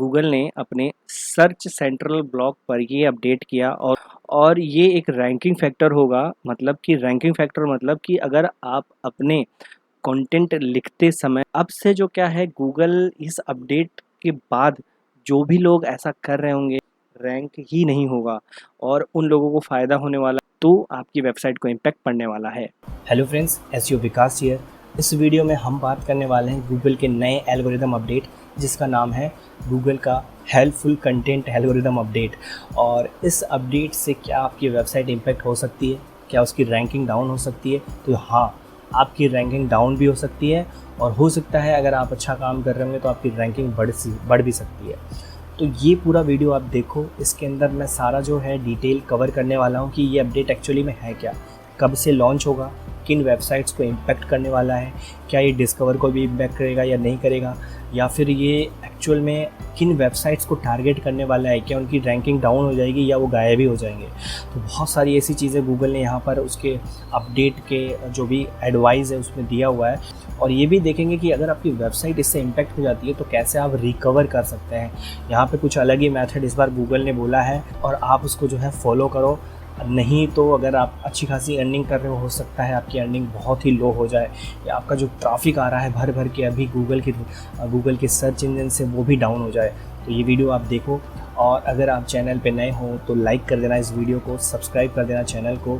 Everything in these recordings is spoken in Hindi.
गूगल ने अपने सर्च सेंट्रल ब्लॉक पर ये अपडेट किया और ये एक रैंकिंग फैक्टर होगा। मतलब कि रैंकिंग फैक्टर मतलब कि अगर आप अपने कंटेंट लिखते समय अब से जो क्या है, गूगल इस अपडेट के बाद जो भी लोग ऐसा कर रहे होंगे रैंक ही नहीं होगा और उन लोगों को फ़ायदा होने वाला, तो आपकी वेबसाइट को इम्पैक्ट पड़ने वाला है। Hello friends, SEO Vikas here. इस वीडियो में हम बात करने वाले हैं गूगल के नए एल्गोरिदम अपडेट, जिसका नाम है गूगल का हेल्पफुल कंटेंट एल्गोरिदम अपडेट। और इस अपडेट से क्या आपकी वेबसाइट इम्पैक्ट हो सकती है, क्या उसकी रैंकिंग डाउन हो सकती है? तो हाँ, आपकी रैंकिंग डाउन भी हो सकती है और हो सकता है अगर आप अच्छा काम कर रहे होंगे तो आपकी रैंकिंग बढ़ भी सकती है। तो ये पूरा वीडियो आप देखो, इसके अंदर मैं सारा जो है डिटेल कवर करने वाला हूँ कि ये अपडेट एक्चुअली में है क्या, कब से लॉन्च होगा, किन वेबसाइट्स को इम्पैक्ट करने वाला है, क्या ये डिस्कवर को भी इम्पैक्ट करेगा या नहीं करेगा, या फिर ये एक्चुअल में किन वेबसाइट्स को टारगेट करने वाला है, क्या उनकी रैंकिंग डाउन हो जाएगी या वो गायब भी हो जाएंगे। तो बहुत सारी ऐसी चीज़ें गूगल ने यहाँ पर उसके अपडेट के जो भी एडवाइस है उसमें दिया हुआ है। और ये भी देखेंगे कि अगर आपकी वेबसाइट इससे इम्पैक्ट हो जाती है तो कैसे आप रिकवर कर सकते हैं। यहाँ पे कुछ अलग ही मेथड इस बार गूगल ने बोला है और आप उसको जो है फॉलो करो, नहीं तो अगर आप अच्छी खासी अर्निंग कर रहे हो सकता है आपकी अर्निंग बहुत ही लो हो जाए, या आपका जो ट्रैफिक आ रहा है भर भर के अभी गूगल के सर्च इंजन से वो भी डाउन हो जाए। तो ये वीडियो आप देखो, और अगर आप चैनल पे नए हो तो लाइक कर देना इस वीडियो को, सब्सक्राइब कर देना चैनल को,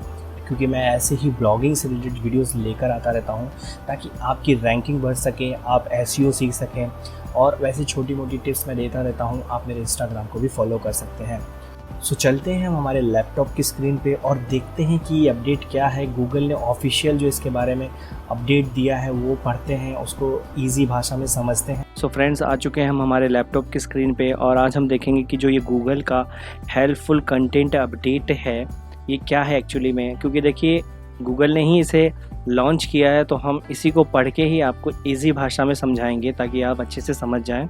क्योंकि मैं ऐसे ही ब्लॉगिंग से रिलेटेड वीडियोस लेकर आता रहता हूँ ताकि आपकी रैंकिंग बढ़ सके, आप एसईओ सीख सकें। और वैसे छोटी मोटी टिप्स मैं देता रहता हूँ, आप मेरे इंस्टाग्राम को भी फॉलो कर सकते हैं। सो चलते हैं हम हमारे लैपटॉप की स्क्रीन पे और देखते हैं कि ये अपडेट क्या है। गूगल ने ऑफिशियल जो इसके बारे में अपडेट दिया है वो पढ़ते हैं, उसको ईजी भाषा में समझते हैं। सो फ्रेंड्स, आ चुके हैं हम हमारे लैपटॉप की स्क्रीन पे और आज हम देखेंगे कि जो ये गूगल का हेल्पफुल कंटेंट अपडेट है ये क्या है एक्चुअली में। क्योंकि देखिए, गूगल ने ही इसे लॉन्च किया है तो हम इसी को पढ़ के ही आपको इजी भाषा में समझाएंगे ताकि आप अच्छे से समझ जाएं।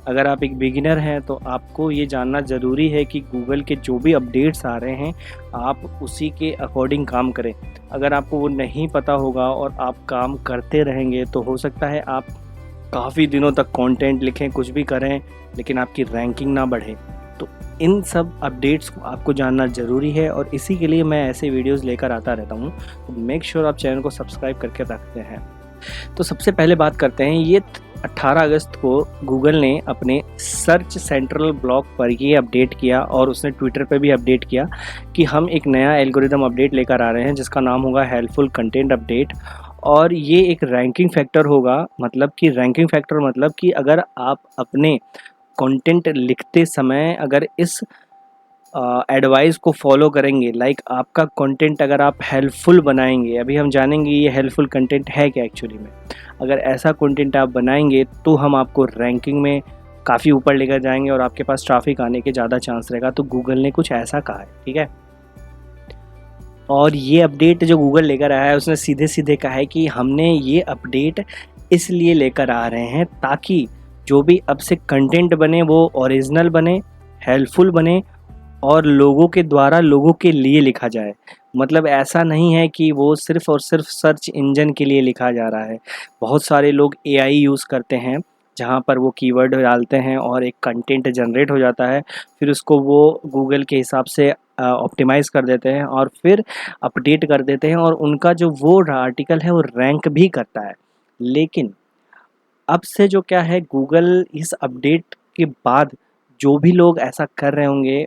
अगर आप एक बिगिनर हैं तो आपको ये जानना ज़रूरी है कि गूगल के जो भी अपडेट्स आ रहे हैं आप उसी के अकॉर्डिंग काम करें। अगर आपको वो नहीं पता होगा और आप काम करते रहेंगे तो हो सकता है आप काफ़ी दिनों तक कंटेंट लिखें, कुछ भी करें, लेकिन आपकी रैंकिंग ना बढ़े। तो इन सब अपडेट्स को आपको जानना ज़रूरी है और इसी के लिए मैं ऐसे वीडियोस लेकर आता रहता हूँ। तो मेक श्योर आप चैनल को सब्सक्राइब करके रखते हैं। तो सबसे पहले बात करते हैं, ये 18 अगस्त को गूगल ने अपने सर्च सेंट्रल ब्लॉक पर ये अपडेट किया और उसने ट्विटर पे भी अपडेट किया कि हम एक नया एल्गोरिदम अपडेट लेकर आ रहे हैं जिसका नाम होगा हेल्पफुल कंटेंट अपडेट। और ये एक रैंकिंग फैक्टर होगा। मतलब कि रैंकिंग फैक्टर मतलब कि अगर आप अपने कंटेंट लिखते समय अगर इस एडवाइस को फॉलो करेंगे, लाइक आपका कंटेंट अगर आप हेल्पफुल बनाएंगे, अभी हम जानेंगे ये हेल्पफुल कंटेंट है क्या एक्चुअली में। अगर ऐसा कंटेंट आप बनाएंगे तो हम आपको रैंकिंग में काफ़ी ऊपर लेकर जाएंगे और आपके पास ट्रैफिक आने के ज़्यादा चांस रहेगा। तो गूगल ने कुछ ऐसा कहा है, ठीक है। और ये अपडेट जो गूगल लेकर आया है उसने सीधे सीधे कहा है कि हमने ये अपडेट इसलिए लेकर आ रहे हैं ताकि जो भी अब से कंटेंट बने वो ओरिजिनल बने, हेल्पफुल बने और लोगों के द्वारा लोगों के लिए लिखा जाए। मतलब ऐसा नहीं है कि वो सिर्फ़ और सिर्फ सर्च इंजन के लिए लिखा जा रहा है। बहुत सारे लोग एआई यूज़ करते हैं जहाँ पर वो कीवर्ड डालते हैं और एक कंटेंट जनरेट हो जाता है, फिर उसको वो गूगल के हिसाब से ऑप्टिमाइज़ कर देते हैं और फिर अपडेट कर देते हैं और उनका जो वो आर्टिकल है वो रैंक भी करता है। लेकिन अब से जो क्या है, गूगल इस अपडेट के बाद जो भी लोग ऐसा कर रहे होंगे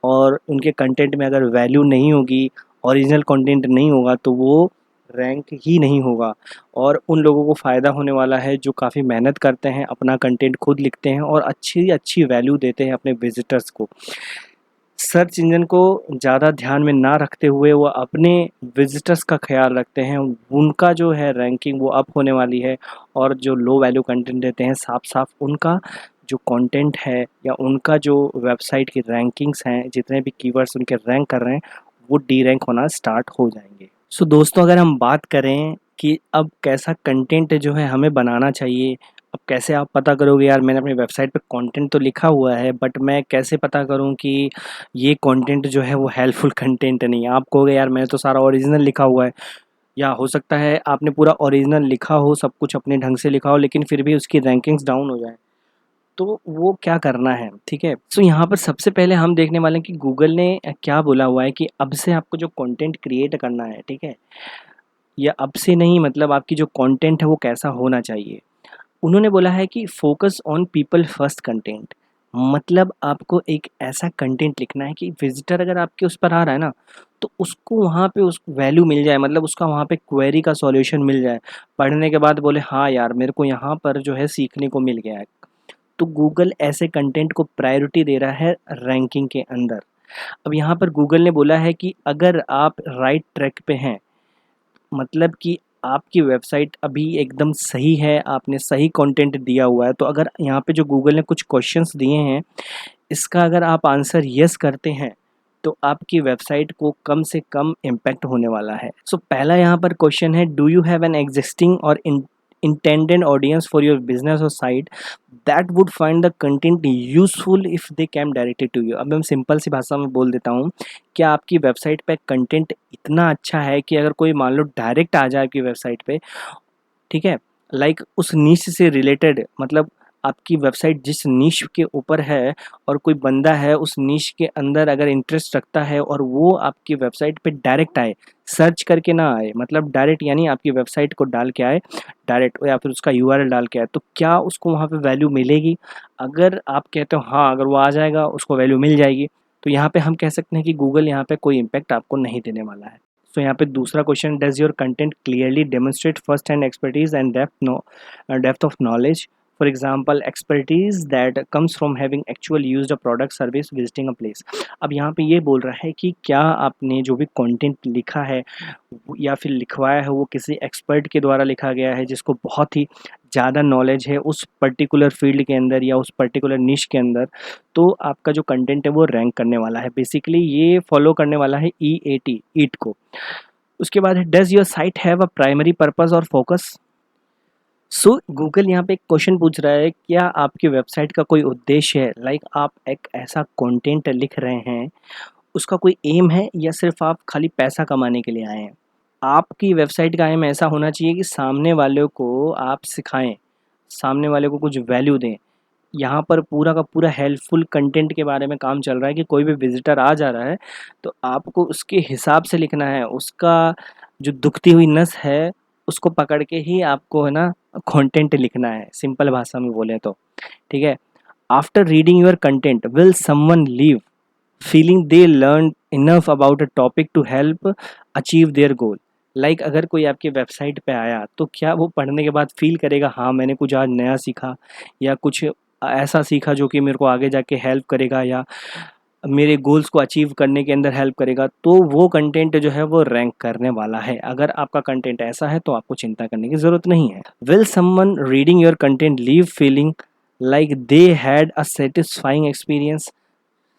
और उनके कंटेंट में अगर वैल्यू नहीं होगी, ओरिजिनल कंटेंट नहीं होगा, तो वो रैंक ही नहीं होगा और उन लोगों को फ़ायदा होने वाला है जो काफ़ी मेहनत करते हैं, अपना कंटेंट खुद लिखते हैं और अच्छी अच्छी वैल्यू देते हैं अपने विजिटर्स को। सर्च इंजन को ज़्यादा ध्यान में ना रखते हुए वो अपने विजिटर्स का ख्याल रखते हैं, उनका जो है रैंकिंग वो अप होने वाली है। और जो लो वैल्यू कंटेंट देते हैं, साफ साफ उनका जो कंटेंट है या उनका जो वेबसाइट की रैंकिंग्स हैं, जितने भी कीवर्ड्स उनके रैंक कर रहे हैं वो डी रैंक होना स्टार्ट हो जाएंगे। सो दोस्तों, अगर हम बात करें कि अब कैसा कंटेंट जो है हमें बनाना चाहिए, अब कैसे आप पता करोगे यार मैंने अपनी वेबसाइट पे कंटेंट तो लिखा हुआ है बट मैं कैसे पता करूं कि ये कंटेंट जो है वो हेल्पफुल कंटेंट नहीं है। आप कहोगे यार मैंने तो सारा ओरिजिनल लिखा हुआ है, या हो सकता है आपने पूरा ओरिजिनल लिखा हो, सब कुछ अपने ढंग से लिखा हो, लेकिन फिर भी उसकी रैंकिंग्स डाउन हो जाए। तो वो क्या करना है, ठीक है। सो यहाँ पर सबसे पहले हम देखने वाले हैं कि गूगल ने क्या बोला हुआ है कि अब से आपको जो कंटेंट क्रिएट करना है, ठीक है, या अब से नहीं, मतलब आपकी जो कंटेंट है वो कैसा होना चाहिए। उन्होंने बोला है कि focus on people first content, मतलब आपको एक ऐसा कंटेंट लिखना है कि विजिटर अगर आपके उस पर आ रहा है ना, तो उसको वहाँ पे उस वैल्यू मिल जाए, मतलब उसका वहाँ पे क्वेरी का सॉल्यूशन मिल जाए, पढ़ने के बाद बोले हाँ यार मेरे को यहाँ पर जो है सीखने को मिल गया है। तो गूगल ऐसे कंटेंट को प्रायोरिटी दे रहा है रैंकिंग के अंदर। अब यहाँ पर गूगल ने बोला है कि अगर आप राइट ट्रैक पे हैं, मतलब कि आपकी वेबसाइट अभी एकदम सही है, आपने सही कंटेंट दिया हुआ है, तो अगर यहाँ पे जो गूगल ने कुछ क्वेश्चंस दिए हैं, इसका अगर आप आंसर यस करते हैं तो आपकी वेबसाइट को कम से कम इम्पैक्ट होने वाला है। सो पहला यहाँ पर क्वेश्चन है, do you have an existing और intended audience for your business or site that would find the content useful if they came directly to you। अब मैं सिंपल सी भाषा में बोल देता हूँ, क्या आपकी वेबसाइट पे कंटेंट इतना अच्छा है कि अगर कोई मान लो डायरेक्ट आ जाए आपकी वेबसाइट पे, ठीक है, लाइक उस नीश से रिलेटेड, मतलब आपकी वेबसाइट जिस नीश के ऊपर है और कोई बंदा है उस नीश के अंदर अगर इंटरेस्ट रखता है और वो आपकी वेबसाइट पे डायरेक्ट आए, सर्च करके ना आए, मतलब डायरेक्ट यानी आपकी वेबसाइट को डाल के आए डायरेक्ट, या फिर उसका यूआरएल डाल के आए, तो क्या उसको वहाँ पे वैल्यू मिलेगी? अगर आप कहते हो हाँ अगर वो आ जाएगा उसको वैल्यू मिल जाएगी, तो यहाँ पे हम कह सकते हैं कि गूगल यहाँ पे कोई इम्पैक्ट आपको नहीं देने वाला है। सो यहाँ पे दूसरा question, does your content clearly demonstrate first hand expertise and depth of knowledge, for example expertise that comes from having actual used a product service visiting a place. अब यहाँ पे ये बोल रहा है कि क्या आपने जो भी कंटेंट लिखा है या फिर लिखवाया है वो किसी एक्सपर्ट के द्वारा लिखा गया है जिसको बहुत ही ज़्यादा नॉलेज है उस पर्टिकुलर फील्ड के अंदर या उस पर्टिकुलर निश के अंदर, तो आपका जो कंटेंट है वो रैंक करने वाला है। बेसिकली ये फॉलो करने वाला है EAT, ईट को। उसके बाद है, does your site have a primary purpose और फोकस। सो गूगल यहाँ पे एक क्वेश्चन पूछ रहा है, क्या आपकी वेबसाइट का कोई उद्देश्य है, लाइक आप एक ऐसा कंटेंट लिख रहे हैं उसका कोई एम है या सिर्फ आप खाली पैसा कमाने के लिए आए हैं। आपकी वेबसाइट का एम ऐसा होना चाहिए कि सामने वाले को आप सिखाएं, सामने वाले को कुछ वैल्यू दें। यहाँ पर पूरा का पूरा हेल्पफुल कंटेंट के बारे में काम चल रहा है कि कोई भी विजिटर आ जा रहा है तो आपको उसके हिसाब से लिखना है, उसका जो दुखती हुई नस है उसको पकड़ के ही आपको है ना कंटेंट लिखना है, सिंपल भाषा में बोले तो, ठीक है। After reading your content will someone leave feeling they learn enough about a topic to help achieve their goal. Like अगर कोई आपकी वेबसाइट पे आया तो क्या वो पढ़ने के बाद फील करेगा हाँ मैंने कुछ आज नया सीखा या कुछ ऐसा सीखा जो कि मेरे को आगे जाके हेल्प करेगा या मेरे गोल्स को अचीव करने के अंदर हेल्प करेगा, तो वो कंटेंट जो है वो रैंक करने वाला है। अगर आपका कंटेंट ऐसा है तो आपको चिंता करने की ज़रूरत नहीं है। Will someone reading your content leave feeling like they had a satisfying experience.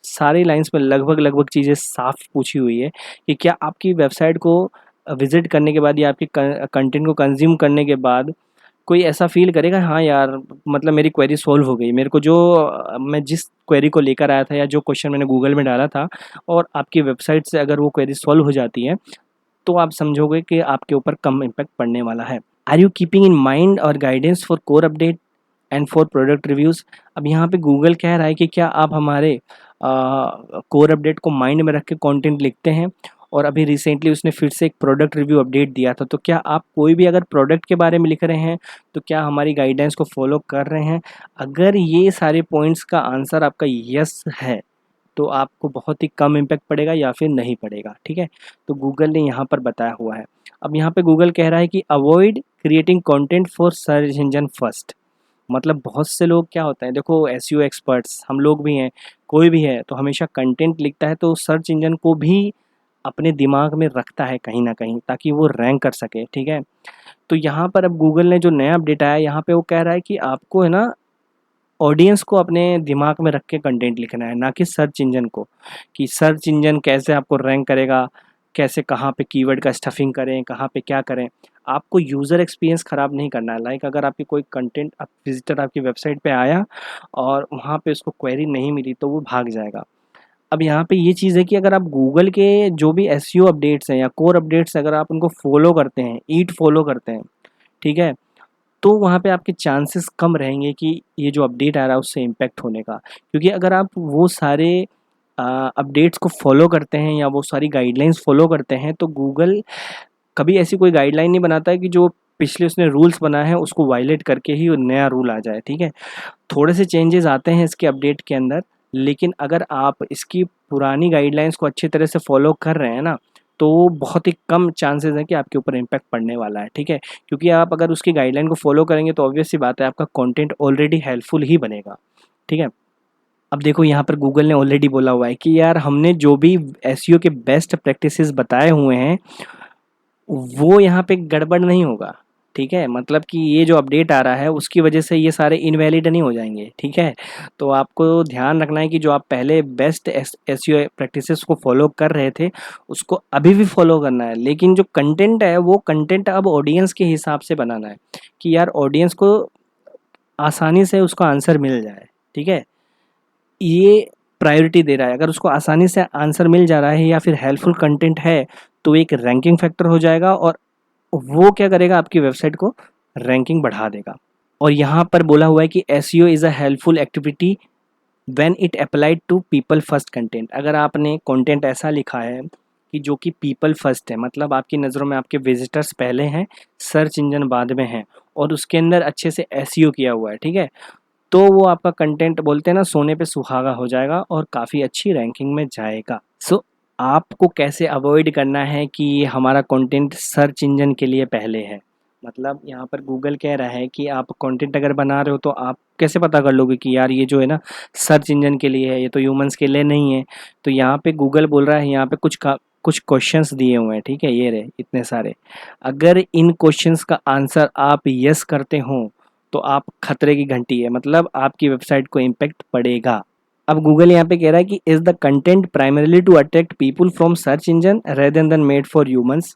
सारी लाइंस में लगभग लगभग चीज़ें साफ पूछी हुई है कि क्या आपकी वेबसाइट को विजिट करने के बाद या आपके कंटेंट को कंज्यूम करने के बाद कोई ऐसा फ़ील करेगा हाँ यार मतलब मेरी क्वेरी सॉल्व हो गई, मेरे को जो मैं जिस क्वेरी को लेकर आया था या जो क्वेश्चन मैंने गूगल में डाला था और आपकी वेबसाइट से अगर वो क्वेरी सॉल्व हो जाती है तो आप समझोगे कि आपके ऊपर कम इम्पैक्ट पड़ने वाला है। Are you keeping in mind और guidance for core update and for product reviews. अब यहाँ पे गूगल कह रहा है कि क्या आप हमारे कोर अपडेट को माइंड में रख के कंटेंट लिखते हैं, और अभी रिसेंटली उसने फिर से एक प्रोडक्ट रिव्यू अपडेट दिया था, तो क्या आप कोई भी अगर प्रोडक्ट के बारे में लिख रहे हैं तो क्या हमारी गाइडेंस को फॉलो कर रहे हैं। अगर ये सारे पॉइंट्स का आंसर आपका यस है तो आपको बहुत ही कम इम्पैक्ट पड़ेगा या फिर नहीं पड़ेगा, ठीक है। तो गूगल ने यहाँ पर बताया हुआ है। अब यहाँ पे गूगल कह रहा है कि avoid creating content for search engine first. मतलब बहुत से लोग क्या होता है, देखो एसईओ एक्सपर्ट्स हम लोग भी हैं, कोई भी है तो हमेशा कंटेंट लिखता है तो सर्च इंजन को भी अपने दिमाग में रखता है कहीं ना कहीं ताकि वो रैंक कर सके, ठीक है। तो यहाँ पर अब गूगल ने जो नया अपडेट आया यहाँ पे वो कह रहा है कि आपको है ना ऑडियंस को अपने दिमाग में रख के कंटेंट लिखना है, ना कि सर्च इंजन को, कि सर्च इंजन कैसे आपको रैंक करेगा, कैसे कहाँ पे कीवर्ड का स्टफिंग करें, कहाँ पे क्या करें। आपको यूज़र एक्सपीरियंस ख़राब नहीं करना है। लाइक अगर आपकी कोई कंटेंट विजिटर आपकी वेबसाइट पे आया और वहाँ पे उसको क्वेरी नहीं मिली तो वो भाग जाएगा। अब यहाँ पे ये चीज़ है कि अगर आप गूगल के जो भी एसईओ अपडेट्स हैं या कोर अपडेट्स अगर आप उनको फॉलो करते हैं, ईट फॉलो करते हैं, ठीक है, तो वहाँ पे आपके चांसेस कम रहेंगे कि ये जो अपडेट आ रहा है उससे इम्पैक्ट होने का। क्योंकि अगर आप वो सारे अपडेट्स को फॉलो करते हैं या वो सारी गाइडलाइंस फॉलो करते हैं, तो गूगल कभी ऐसी कोई गाइडलाइन नहीं बनाता है कि जो पिछले उसने रूल्स बनाए हैं उसको वायलेट करके ही वो नया रूल आ जाए, ठीक है। थोड़े से चेंजेस आते हैं इसके अपडेट के अंदर, लेकिन अगर आप इसकी पुरानी गाइडलाइंस को अच्छी तरह से फॉलो कर रहे हैं ना, तो बहुत ही कम चांसेस हैं कि आपके ऊपर इम्पैक्ट पड़ने वाला है, ठीक है। क्योंकि आप अगर उसकी गाइडलाइन को फॉलो करेंगे तो ऑब्वियस सी बात है आपका कंटेंट ऑलरेडी हेल्पफुल ही बनेगा, ठीक है। अब देखो यहाँ पर गूगल ने ऑलरेडी बोला हुआ है कि यार हमने जो भी एसईओ के बेस्ट प्रैक्टिसेस बताए हुए हैं वो यहाँ पे गड़बड़ नहीं होगा, ठीक है। मतलब कि ये जो अपडेट आ रहा है उसकी वजह से ये सारे इनवैलिड नहीं हो जाएंगे, ठीक है। तो आपको ध्यान रखना है कि जो आप पहले बेस्ट एसईओ प्रैक्टिसेस को फॉलो कर रहे थे उसको अभी भी फॉलो करना है, लेकिन जो कंटेंट है वो कंटेंट अब ऑडियंस के हिसाब से बनाना है कि यार ऑडियंस को आसानी से उसका आंसर मिल जाए, ठीक है। ये प्रायोरिटी दे रहा है। अगर उसको आसानी से आंसर मिल जा रहा है या फिर हेल्पफुल कंटेंट है तो एक रैंकिंग फैक्टर हो जाएगा और वो क्या करेगा आपकी वेबसाइट को रैंकिंग बढ़ा देगा। और यहाँ पर बोला हुआ है कि SEO is a helpful activity when it applied to people first content. अगर आपने कंटेंट ऐसा लिखा है कि जो कि पीपल फर्स्ट है, मतलब आपकी नज़रों में आपके विजिटर्स पहले हैं, सर्च इंजन बाद में हैं, और उसके अंदर अच्छे से एसईओ किया हुआ है, ठीक है, तो वो आपका कंटेंट बोलते हैं ना सोने पे सुहागा हो जाएगा और काफ़ी अच्छी रैंकिंग में जाएगा। सो आपको कैसे अवॉइड करना है कि हमारा कंटेंट सर्च इंजन के लिए पहले है। मतलब यहाँ पर गूगल कह रहा है कि आप कंटेंट अगर बना रहे हो तो आप कैसे पता कर लोगे कि यार ये जो है ना सर्च इंजन के लिए है, ये तो ह्यूमंस के लिए नहीं है। तो यहाँ पे गूगल बोल रहा है, यहाँ पे कुछ क्वेश्चंस दिए हुए हैं, ठीक है, ये रहे इतने सारे। अगर इन क्वेश्चंस का आंसर आप यस करते हो तो आप खतरे की घंटी है, मतलब आपकी वेबसाइट को इम्पैक्ट पड़ेगा। अब गूगल यहाँ पे कह रहा है कि is the content primarily to attract people from search engine rather than made for humans.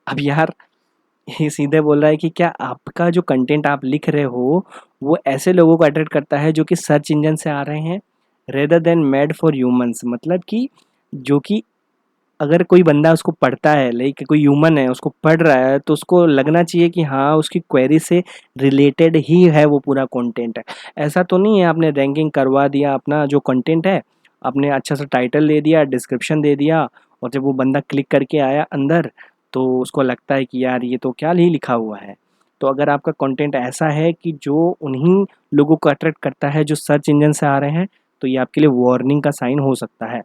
अब यार ये सीधे बोल रहा है कि क्या आपका जो कंटेंट आप लिख रहे हो वो ऐसे लोगों को अट्रैक्ट करता है जो कि सर्च इंजन से आ रहे हैं, rather than made for humans, मतलब कि जो कि अगर कोई बंदा उसको पढ़ता है, लाइक कोई ह्यूमन है उसको पढ़ रहा है, तो उसको लगना चाहिए कि हाँ उसकी क्वेरी से रिलेटेड ही है वो पूरा कंटेंट है। ऐसा तो नहीं है आपने रैंकिंग करवा दिया अपना जो कंटेंट है, आपने अच्छा सा टाइटल दे दिया, डिस्क्रिप्शन दे दिया, और जब वो बंदा क्लिक करके आया अंदर तो उसको लगता है कि यार ये तो क्या ही लिखा हुआ है। तो अगर आपका कंटेंट ऐसा है कि जो उन्हीं लोगों को अट्रैक्ट करता है जो सर्च इंजन से आ रहे हैं, तो ये आपके लिए वार्निंग का साइन हो सकता है।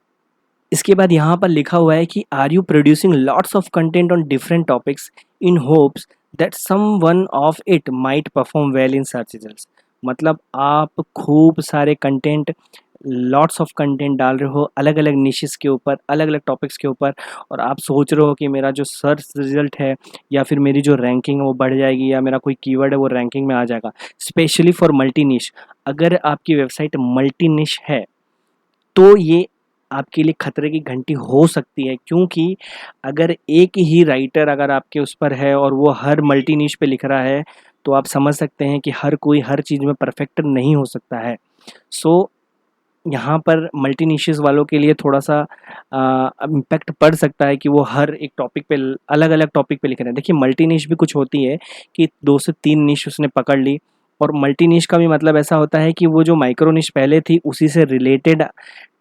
इसके बाद यहाँ पर लिखा हुआ है कि are you producing lots of content on different topics in hopes that some one of it might perform well in search results. मतलब आप खूब सारे कंटेंट, लॉट्स ऑफ कंटेंट डाल रहे हो अलग अलग निशेस के ऊपर, अलग अलग टॉपिक्स के ऊपर, और आप सोच रहे हो कि मेरा जो सर्च रिजल्ट है या फिर मेरी जो रैंकिंग है वो बढ़ जाएगी या मेरा कोई कीवर्ड है वो रैंकिंग में आ जाएगा, स्पेशली फॉर मल्टी निश। अगर आपकी वेबसाइट मल्टी निश है तो ये आपके लिए खतरे की घंटी हो सकती है, क्योंकि अगर एक ही राइटर अगर आपके उस पर है और वो हर मल्टी निश पे लिख रहा है तो आप समझ सकते हैं कि हर कोई हर चीज़ में परफेक्ट नहीं हो सकता है। सो यहाँ पर मल्टी निशेस वालों के लिए थोड़ा सा इम्पैक्ट पड़ सकता है कि वो हर एक टॉपिक पे अलग अलग टॉपिक पे लिख रहे हैं। देखिए मल्टी निश भी कुछ होती है कि 2 से 3 निश उसने पकड़ ली, और मल्टी निश का भी मतलब ऐसा होता है कि वो जो माइक्रो निश पहले थी उसी से रिलेटेड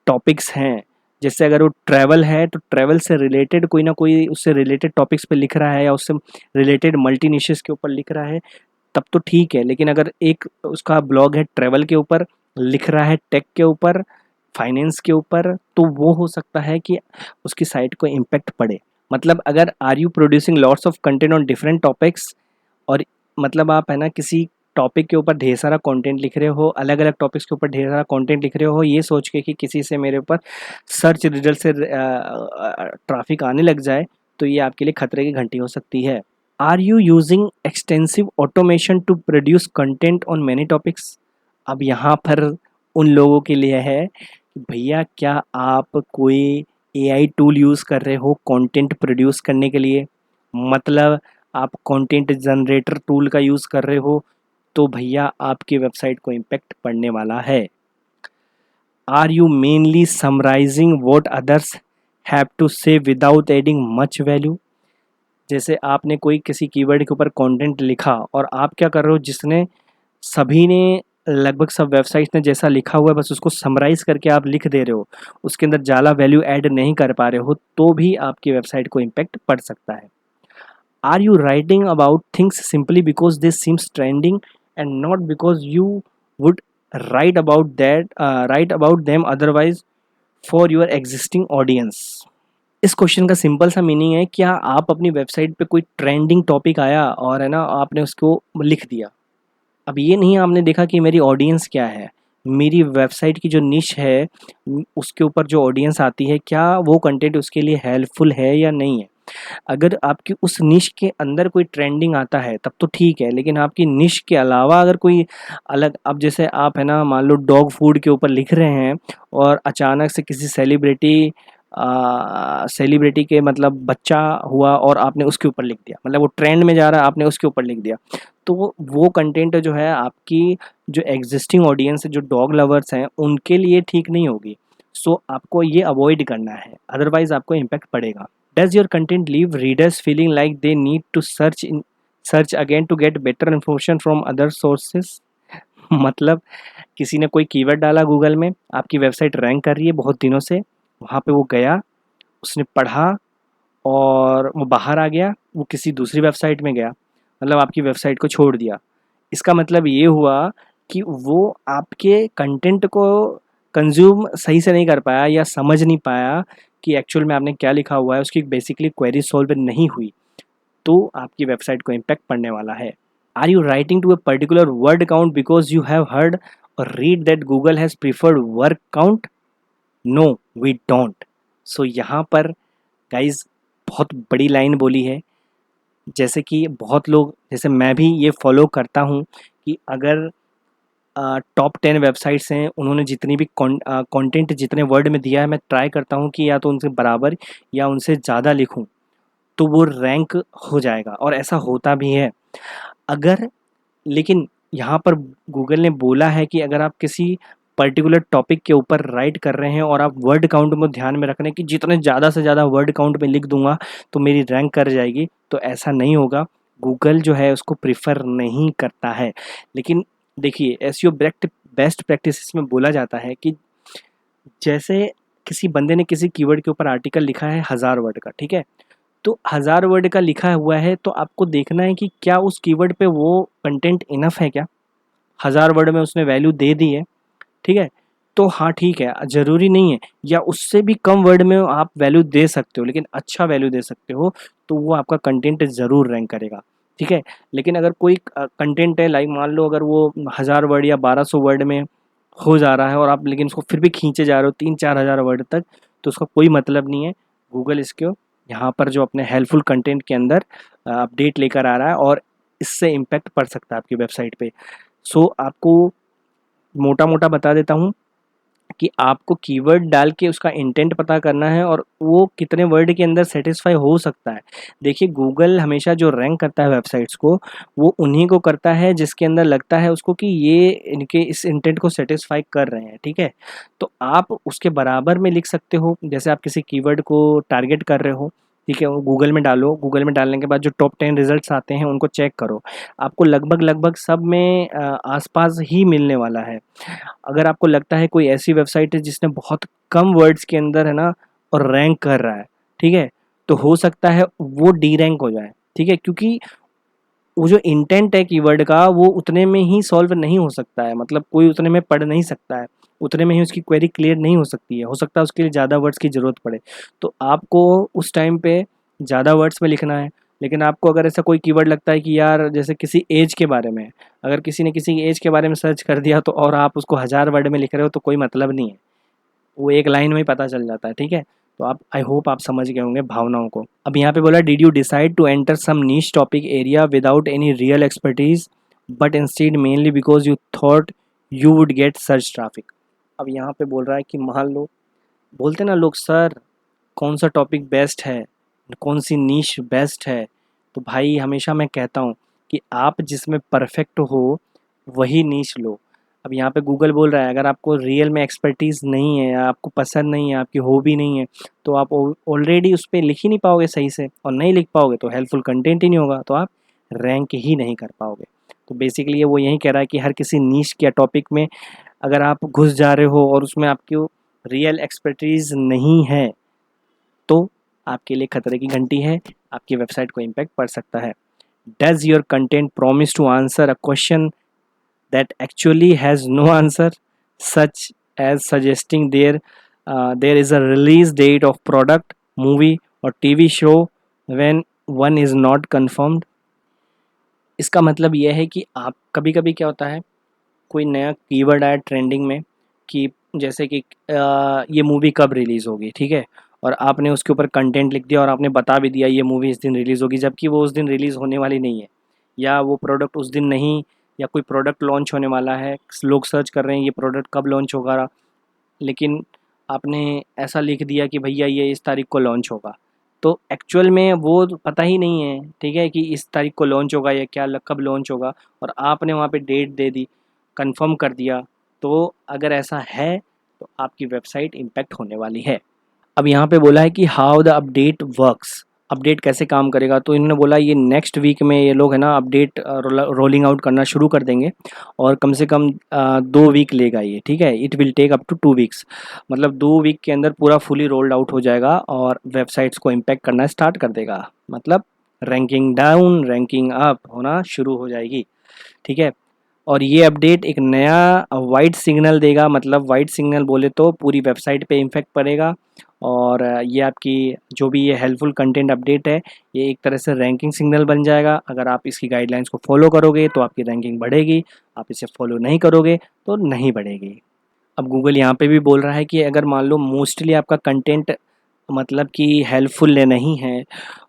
टॉपिक्स हैं। जैसे अगर वो ट्रैवल है तो ट्रैवल से रिलेटेड कोई ना कोई उससे रिलेटेड टॉपिक्स पे लिख रहा है या उससे रिलेटेड मल्टी निशेस के ऊपर लिख रहा है तब तो ठीक है। लेकिन अगर एक उसका ब्लॉग है ट्रैवल के ऊपर, लिख रहा है टेक के ऊपर, फाइनेंस के ऊपर, तो वो हो सकता है कि उसकी साइट को इम्पैक्ट पड़े। मतलब अगर are you producing lots of content on different topics, और मतलब आप है ना किसी टॉपिक के ऊपर ढेर सारा कंटेंट लिख रहे हो, अलग अलग टॉपिक्स के ऊपर ढेर सारा कंटेंट लिख रहे हो, ये सोच के कि किसी से मेरे ऊपर सर्च रिजल्ट से ट्रैफिक आने लग जाए, तो ये आपके लिए खतरे की घंटी हो सकती है। Are you using extensive automation to produce content on many topics. अब यहाँ पर उन लोगों के लिए है कि भैया क्या आप कोई एआई टूल यूज़ कर रहे हो कंटेंट प्रोड्यूस करने के लिए, मतलब आप कंटेंट जनरेटर टूल का यूज़ कर रहे हो, तो भैया आपकी वेबसाइट को इम्पैक्ट पड़ने वाला है। Are you mainly summarising what others have to say without adding much value. जैसे आपने कोई किसी कीवर्ड के ऊपर कंटेंट लिखा और आप क्या कर रहे हो, जिसने सभी ने लगभग सब वेबसाइट्स ने जैसा लिखा हुआ है बस उसको समराइज़ करके आप लिख दे रहे हो, उसके अंदर ज़्यादा वैल्यू ऐड नहीं कर पा रहे हो, तो भी आपकी वेबसाइट को इम्पैक्ट पड़ सकता है। Are you writing about things simply because they seems trending and not because you would write about them otherwise for your existing audience? इस क्वेश्चन का सिंपल सा मीनिंग है, क्या आप अपनी वेबसाइट पे कोई ट्रेंडिंग टॉपिक आया और है ना आपने उसको लिख दिया। अब ये नहीं आपने देखा कि मेरी ऑडियंस क्या है, मेरी वेबसाइट की जो निश है उसके ऊपर जो ऑडियंस आती है क्या वो कंटेंट उसके लिए हेल्पफुल है या नहीं है। अगर आपकी उस निश के अंदर कोई ट्रेंडिंग आता है तब तो ठीक है, लेकिन आपकी निश के अलावा अगर कोई अलग, अब जैसे आप है ना मान लो डॉग फूड के ऊपर लिख रहे हैं और अचानक से किसी सेलिब्रिटी के मतलब बच्चा हुआ और आपने उसके ऊपर लिख दिया, मतलब वो ट्रेंड में जा रहा है आपने उसके ऊपर लिख दिया, तो वो कंटेंट जो है आपकी जो एग्जिस्टिंग ऑडियंस है, जो डॉग लवर्स हैं, उनके लिए ठीक नहीं होगी। सो आपको ये अवॉइड करना है, अदरवाइज आपको इम्पैक्ट पड़ेगा। Does your content leave readers feeling like they need to search again to get better information from other sources? मतलब किसी ने कोई कीवर्ड डाला गूगल में, आपकी वेबसाइट रैंक कर रही है बहुत दिनों से, वहाँ पे वो गया, उसने पढ़ा और वो बाहर आ गया, वो किसी दूसरी वेबसाइट में गया, मतलब आपकी वेबसाइट को छोड़ दिया। इसका मतलब ये हुआ कि वो आपके कंटेंट को कंज्यूम सही से नहीं कर पाया या समझ नहीं पाया कि एक्चुअल में आपने क्या लिखा हुआ है, उसकी बेसिकली क्वेरी सॉल्व नहीं हुई, तो आपकी वेबसाइट को इम्पैक्ट पड़ने वाला है। Are you writing to a particular word count because you have heard or read that Google has preferred word count? No we don't. So यहाँ पर गाइज बहुत बड़ी लाइन बोली है, जैसे कि बहुत लोग, जैसे मैं भी ये फॉलो करता हूँ कि अगर टॉप 10 वेबसाइट्स हैं, उन्होंने जितनी भी कंटेंट जितने वर्ड में दिया है, मैं ट्राई करता हूँ कि या तो उनसे बराबर या उनसे ज़्यादा लिखूँ, तो वो रैंक हो जाएगा और ऐसा होता भी है। अगर लेकिन यहाँ पर गूगल ने बोला है कि अगर आप किसी पर्टिकुलर टॉपिक के ऊपर राइट कर रहे हैं और आप वर्ड काउंट में ध्यान में रख रहे हैं कि जितने ज़्यादा से ज़्यादा वर्ड काउंट में लिख दूंगा तो मेरी रैंक कर जाएगी, तो ऐसा नहीं होगा। गूगल जो है उसको प्रिफर नहीं करता है। लेकिन देखिए एसईओ बेस्ट प्रैक्टिसेस में बोला जाता है कि जैसे किसी बंदे ने किसी कीवर्ड के ऊपर आर्टिकल लिखा है 1000 वर्ड का, ठीक है, तो 1000 वर्ड का लिखा हुआ है तो आपको देखना है कि क्या उस कीवर्ड पे वो कंटेंट इनफ है क्या। 1000 वर्ड में उसने वैल्यू दे दी है, ठीक है, तो हाँ ठीक है, ज़रूरी नहीं है, या उससे भी कम वर्ड में आप वैल्यू दे सकते हो, लेकिन अच्छा वैल्यू दे सकते हो, तो वो आपका कंटेंट ज़रूर रैंक करेगा, ठीक है। लेकिन अगर कोई कंटेंट है, लाइक मान लो अगर वो 1000 वर्ड या 1200 वर्ड में हो जा रहा है और आप लेकिन उसको फिर भी खींचे जा रहे हो 3-4 हज़ार वर्ड तक, तो उसका कोई मतलब नहीं है। गूगल इसको यहाँ पर जो अपने हेल्पफुल कंटेंट के अंदर अपडेट लेकर आ रहा है और इससे इम्पैक्ट पड़ सकता है आपकी वेबसाइट पे। सो आपको मोटा मोटा बता देता हूँ कि आपको कीवर्ड डाल के उसका इंटेंट पता करना है और वो कितने वर्ड के अंदर सेटिस्फाई हो सकता है। देखिए गूगल हमेशा जो रैंक करता है वेबसाइट्स को, वो उन्हीं को करता है जिसके अंदर लगता है उसको कि ये इनके इस इंटेंट को सेटिस्फाई कर रहे हैं, ठीक है। तो आप उसके बराबर में लिख सकते हो, जैसे आप किसी कीवर्ड को टारगेट कर रहे हो, ठीक है, वो गूगल में डालो, गूगल में डालने के बाद जो टॉप 10 रिजल्ट्स आते हैं उनको चेक करो, आपको लगभग सब में आसपास ही मिलने वाला है। अगर आपको लगता है कोई ऐसी वेबसाइट है जिसने बहुत कम वर्ड्स के अंदर है ना और रैंक कर रहा है, ठीक है, तो हो सकता है वो डी रैंक हो जाए, ठीक है, क्योंकि वो जो इंटेंट है कीवर्ड का वो उतने में ही सॉल्व नहीं हो सकता है, मतलब कोई उतने में पढ़ नहीं सकता है, उतने में ही उसकी क्वेरी क्लियर नहीं हो सकती है, हो सकता है उसके लिए ज़्यादा वर्ड्स की ज़रूरत पड़े, तो आपको उस टाइम पे ज़्यादा वर्ड्स में लिखना है। लेकिन आपको अगर ऐसा कोई कीवर्ड लगता है कि यार जैसे किसी एज के बारे में, अगर किसी ने किसी एज के बारे में सर्च कर दिया तो और आप उसको 1000 वर्ड में लिख रहे हो तो कोई मतलब नहीं है, वो एक लाइन में ही पता चल जाता है, ठीक है। तो आप आई होप आप समझ गए होंगे भावनाओं को। अब यहाँ पे बोला did you decide to enter some niche topic area without any real expertise but instead mainly because you thought you would get search traffic. अब यहाँ पे बोल रहा है कि मान लो, बोलते ना लोग सर कौन सा टॉपिक बेस्ट है, कौन सी नीश बेस्ट है, तो भाई हमेशा मैं कहता हूँ कि आप जिसमें परफेक्ट हो वही नीश लो। अब यहाँ पे गूगल बोल रहा है अगर आपको रियल में एक्सपर्टीज़ नहीं है या आपको पसंद नहीं है, आपकी हॉबी नहीं है, तो आप ऑलरेडी उस पर लिख ही नहीं पाओगे सही से, और नहीं लिख पाओगे तो हेल्पफुल कंटेंट ही नहीं होगा, तो आप रैंक ही नहीं कर पाओगे। तो बेसिकली ये वो यही कह रहा है कि हर किसी नीश या टॉपिक में अगर आप घुस जा रहे हो और उसमें आपकी रियल एक्सपर्टीज़ नहीं है तो आपके लिए खतरे की घंटी है, आपकी वेबसाइट को इम्पैक्ट पड़ सकता है। Does your content promise to answer a question that actually has no answer, such as suggesting there is a release date of product, movie or TV show when one is not confirmed? इसका मतलब यह है कि आप कभी कभी क्या होता है, कोई नया कीवर्ड आया ट्रेंडिंग में कि जैसे कि ये मूवी कब रिलीज़ होगी, ठीक है, और आपने उसके ऊपर कंटेंट लिख दिया और आपने बता भी दिया ये मूवी इस दिन रिलीज़ होगी, जबकि वो उस दिन रिलीज़ होने वाली नहीं है, या वो प्रोडक्ट उस दिन नहीं, या कोई प्रोडक्ट लॉन्च होने वाला है, लोग सर्च कर रहे हैं ये प्रोडक्ट कब लॉन्च होगा, लेकिन आपने ऐसा लिख दिया कि भैया ये इस तारीख को लॉन्च होगा, तो एक्चुअल में वो पता ही नहीं है, ठीक है, कि इस तारीख को लॉन्च होगा या क्या कब लॉन्च होगा, और आपने वहाँ पे डेट दे दी, कंफर्म कर दिया, तो अगर ऐसा है तो आपकी वेबसाइट इम्पैक्ट होने वाली है। अब यहाँ पे बोला है कि how the update works, update कैसे काम करेगा, तो इन्होंने बोला ये नेक्स्ट वीक में ये लोग है ना अपडेट रोलिंग आउट करना शुरू कर देंगे, और कम से कम 2 वीक लेगा ये, ठीक है, it will take up to 2 weeks, मतलब 2 वीक के अंदर पूरा फुली रोल्ड आउट हो जाएगा और वेबसाइट्स को इम्पैक्ट करना स्टार्ट कर देगा, मतलब रैंकिंग डाउन रैंकिंग अप होना शुरू हो जाएगी, ठीक है। और ये अपडेट एक नया वाइट सिग्नल देगा, मतलब वाइट सिग्नल बोले तो पूरी वेबसाइट पे इम्पैक्ट पड़ेगा, और ये आपकी जो भी ये हेल्पफुल कंटेंट अपडेट है ये एक तरह से रैंकिंग सिग्नल बन जाएगा। अगर आप इसकी गाइडलाइंस को फॉलो करोगे तो आपकी रैंकिंग बढ़ेगी, आप इसे फॉलो नहीं करोगे तो नहीं बढ़ेगी। अब गूगल यहाँ पे भी बोल रहा है कि अगर मान लो मोस्टली आपका कंटेंट मतलब कि हेल्पफुल नहीं है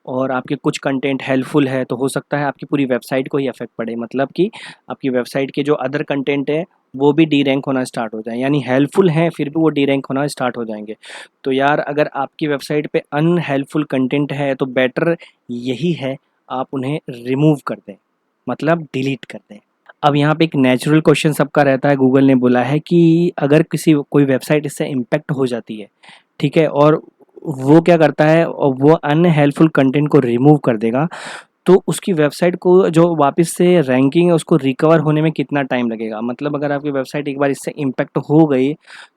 और आपके कुछ कंटेंट हेल्पफुल है, तो हो सकता है आपकी पूरी वेबसाइट को ही अफेक्ट पड़े, मतलब कि आपकी वेबसाइट के जो अदर कंटेंट है वो भी डी रैंक होना स्टार्ट हो जाए, यानी हेल्पफुल हैं फिर भी वो डी रैंक होना स्टार्ट हो जाएंगे। तो यार अगर आपकी वेबसाइट पे अनहेल्पफुल कंटेंट है तो बेटर यही है आप उन्हें रिमूव कर दें, मतलब डिलीट कर दें। अब यहाँ पे एक नेचुरल क्वेश्चन सबका रहता है, गूगल ने बोला है कि अगर कोई वेबसाइट इससे इम्पैक्ट हो जाती है, ठीक है, और वो क्या करता है, और वो अनहेल्पफुल कंटेंट को रिमूव कर देगा, तो उसकी वेबसाइट को जो वापस से रैंकिंग है उसको रिकवर होने में कितना टाइम लगेगा, मतलब अगर आपकी वेबसाइट एक बार इससे इम्पैक्ट हो गई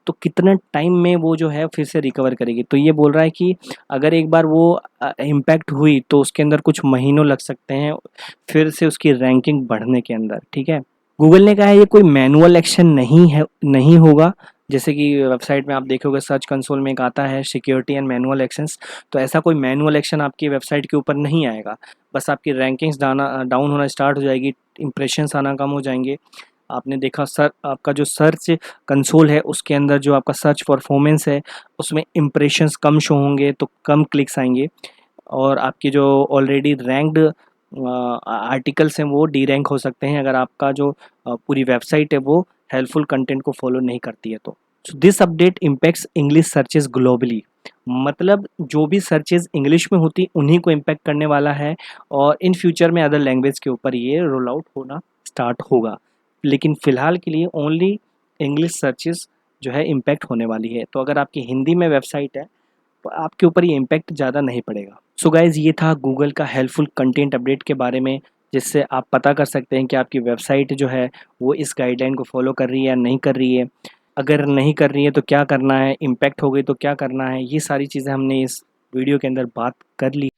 तो कितने टाइम में वो जो है फिर से रिकवर करेगी। तो ये बोल रहा है कि अगर एक बार वो इम्पैक्ट हुई तो उसके अंदर कुछ महीनों लग सकते हैं फिर से उसकी रैंकिंग बढ़ने के अंदर, ठीक है। गूगल ने कहा है ये कोई मैनुअल एक्शन नहीं होगा, जैसे कि वेबसाइट में आप देखोगे सर्च कंसोल में एक आता है सिक्योरिटी एंड मैनुअल एक्शंस, तो ऐसा कोई मैनुअल एक्शन आपकी वेबसाइट के ऊपर नहीं आएगा, बस आपकी रैंकिंग्स डाउन होना स्टार्ट हो जाएगी, इंप्रेशंस आना कम हो जाएंगे। आपने देखा आपका जो सर्च कंसोल है उसके अंदर जो आपका सर्च परफॉर्मेंस है उसमें इंप्रेशंस कम शो होंगे तो कम क्लिक्स आएंगे, और आपके जो ऑलरेडी रैंक्ड आर्टिकल्स हैं वो डी रैंक हो सकते हैं अगर आपका जो पूरी वेबसाइट है वो हेल्पफुल कंटेंट को फॉलो नहीं करती है तो। This update impacts English searches globally, मतलब जो भी सर्चेज इंग्लिश में होती उन्हीं को इम्पैक्ट करने वाला है, और इन फ्यूचर में अदर लैंग्वेज के ऊपर ये रोल आउट होना स्टार्ट होगा, लेकिन फ़िलहाल के लिए ओनली इंग्लिश सर्चेस जो है इम्पैक्ट होने वाली है। तो अगर आपकी हिंदी में वेबसाइट है तो आपके ऊपर ये इम्पैक्ट ज़्यादा नहीं पड़ेगा। सो गाइज़ ये था गूगल का हेल्पफुल कंटेंट अपडेट के बारे में, जिससे आप पता कर सकते हैं कि आपकी वेबसाइट जो है वो इस गाइडलाइन को फॉलो कर रही है या नहीं कर रही है, अगर नहीं कर रही है तो क्या करना है, इम्पैक्ट हो गई तो क्या करना है, ये सारी चीज़ें हमने इस वीडियो के अंदर बात कर ली।